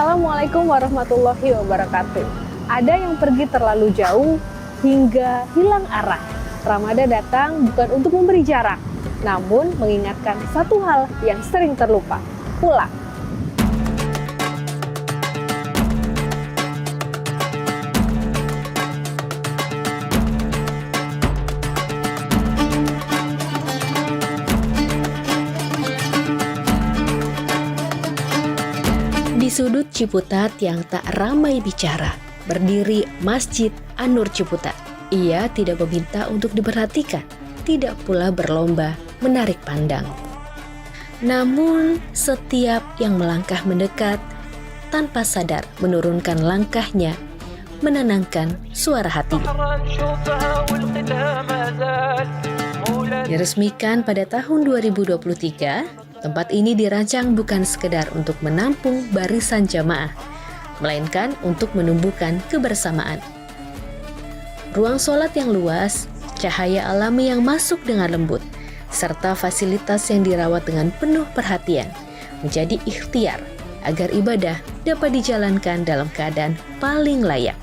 Assalamualaikum warahmatullahi wabarakatuh. Ada yang pergi terlalu jauh hingga hilang arah. Ramadan datang bukan untuk memberi jarak, namun mengingatkan satu hal yang sering terlupa, pulang. Di sudut Ciputat yang tak ramai bicara, berdiri Masjid An-Nur Ciputat. Ia tidak meminta untuk diperhatikan, tidak pula berlomba menarik pandang. Namun, setiap yang melangkah mendekat, tanpa sadar menurunkan langkahnya, menenangkan suara hati. Diresmikan pada tahun 2023, tempat ini dirancang bukan sekedar untuk menampung barisan jamaah, melainkan untuk menumbuhkan kebersamaan. Ruang sholat yang luas, cahaya alami yang masuk dengan lembut, serta fasilitas yang dirawat dengan penuh perhatian, menjadi ikhtiar agar ibadah dapat dijalankan dalam keadaan paling layak,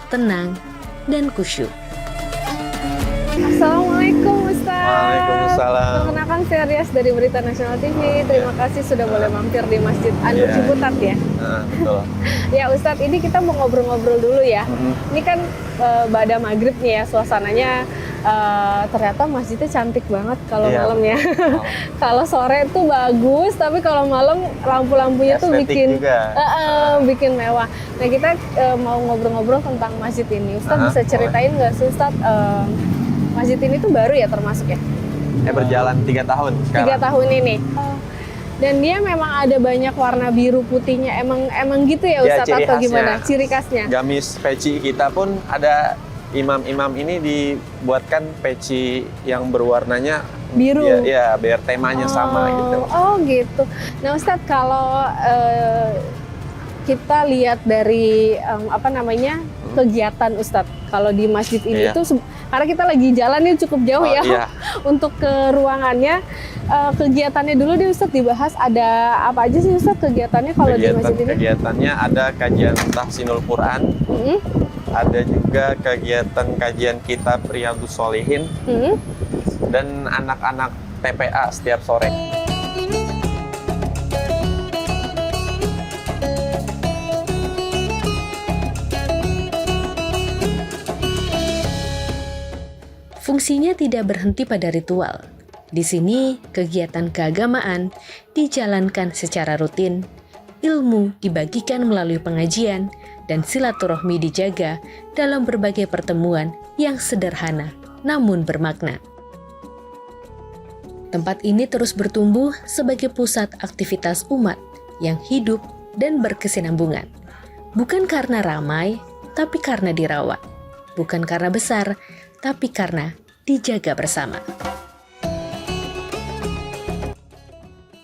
tenang, dan khusyuk. Assalamualaikum Ustaz. Waalaikumsalam. Perkenalkan saya Rias dari Berita Nasional TV. Terima kasih sudah boleh mampir di Masjid An-Nur Ciputat ya. Betul. Ya Ustadz, ini kita mau ngobrol-ngobrol dulu ya. Ini kan ba'da maghrib nih ya, suasananya ternyata masjidnya cantik banget kalau malam ya. Kalau sore tuh bagus, tapi kalau malam lampu-lampunya tuh bikin bikin mewah. Nah kita mau ngobrol-ngobrol tentang masjid ini. Ustadz bisa ceritain nggak sih Ustadz, masjid ini tuh baru ya termasuk ya? Berjalan 3 tahun sekarang. 3 tahun ini. Dan dia memang ada banyak warna biru putihnya. Emang gitu ya Ustadz, atau gimana? Ciri khasnya? Gamis peci kita pun ada, imam-imam ini dibuatkan peci yang berwarnanya biru. Ya, biar temanya sama gitu. Oh gitu. Nah Ustadz, kalau kita lihat dari kegiatan Ustadz, kalau di masjid ini tuh karena kita lagi jalan nih cukup jauh untuk ke ruangannya, kegiatannya dulu deh Ustadz dibahas. Ada apa aja sih Ustadz kegiatannya kalau di masjid ini? Kegiatannya ada kajian tahsinul Quran, ada juga kegiatan kajian kitab Riyadhus Shalihin, dan anak-anak TPA setiap sore. Fungsinya tidak berhenti pada ritual. Di sini, kegiatan keagamaan dijalankan secara rutin, ilmu dibagikan melalui pengajian, dan silaturahmi dijaga dalam berbagai pertemuan yang sederhana namun bermakna. Tempat ini terus bertumbuh sebagai pusat aktivitas umat yang hidup dan berkesinambungan. Bukan karena ramai, tapi karena dirawat. Bukan karena besar, tapi karena dijaga bersama.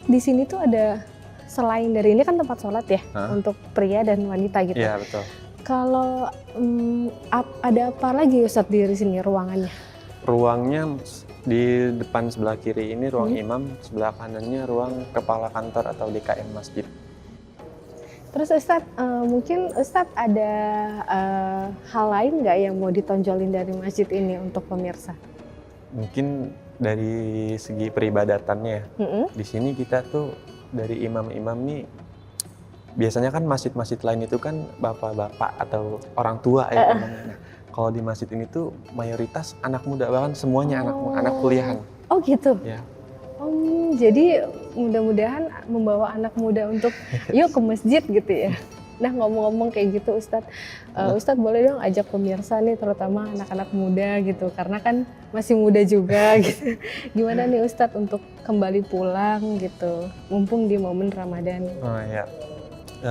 Di sini tuh ada, selain dari ini kan tempat sholat ya, untuk pria dan wanita gitu. Iya, betul. Kalau ada apa lagi Ustadz di sini ruangannya? Ruangnya di depan sebelah kiri ini ruang imam, sebelah kanannya ruang kepala kantor atau DKM masjid. Terus Ustadz, mungkin Ustadz ada hal lain nggak yang mau ditonjolin dari masjid ini untuk pemirsa? Mungkin dari segi peribadatannya, di sini kita tuh dari imam-imam nih, biasanya kan masjid-masjid lain itu kan bapak-bapak atau orang tua ya. Nah, kalau di masjid ini tuh mayoritas anak muda, bahkan semuanya anak kuliahan. Oh gitu? Ya. Jadi mudah-mudahan membawa anak muda untuk yuk ke masjid gitu ya. Nah ngomong-ngomong kayak gitu Ustadz, Ustadz boleh dong ajak pemirsa nih, terutama anak-anak muda gitu, karena kan masih muda juga gitu. Gimana nih Ustadz untuk kembali pulang gitu, mumpung di momen Ramadan? Oh ya,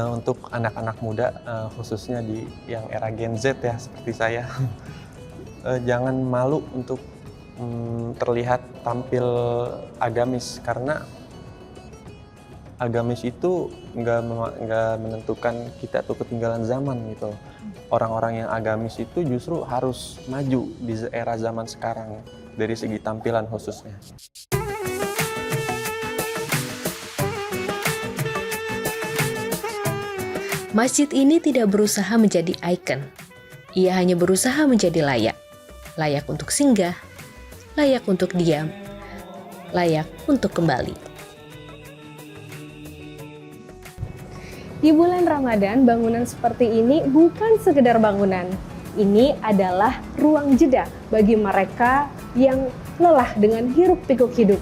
untuk anak-anak muda khususnya di yang era Gen Z ya seperti saya, jangan malu untuk terlihat tampil agamis, karena agamis itu nggak menentukan kita tuh ketinggalan zaman gitu. Orang-orang yang agamis itu justru harus maju di era zaman sekarang dari segi tampilan khususnya. Masjid ini tidak berusaha menjadi ikon. Ia hanya berusaha menjadi layak. Layak untuk singgah, layak untuk diam, layak untuk kembali. Di bulan Ramadan, bangunan seperti ini bukan sekedar bangunan. Ini adalah ruang jeda bagi mereka yang lelah dengan hiruk-pikuk hidup.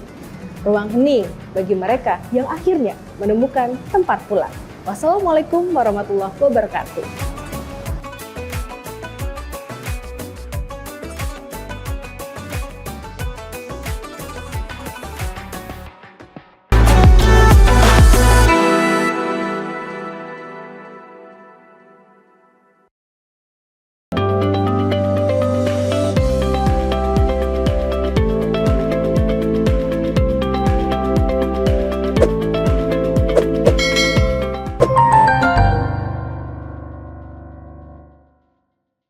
Ruang hening bagi mereka yang akhirnya menemukan tempat pulang. Wassalamualaikum warahmatullahi wabarakatuh.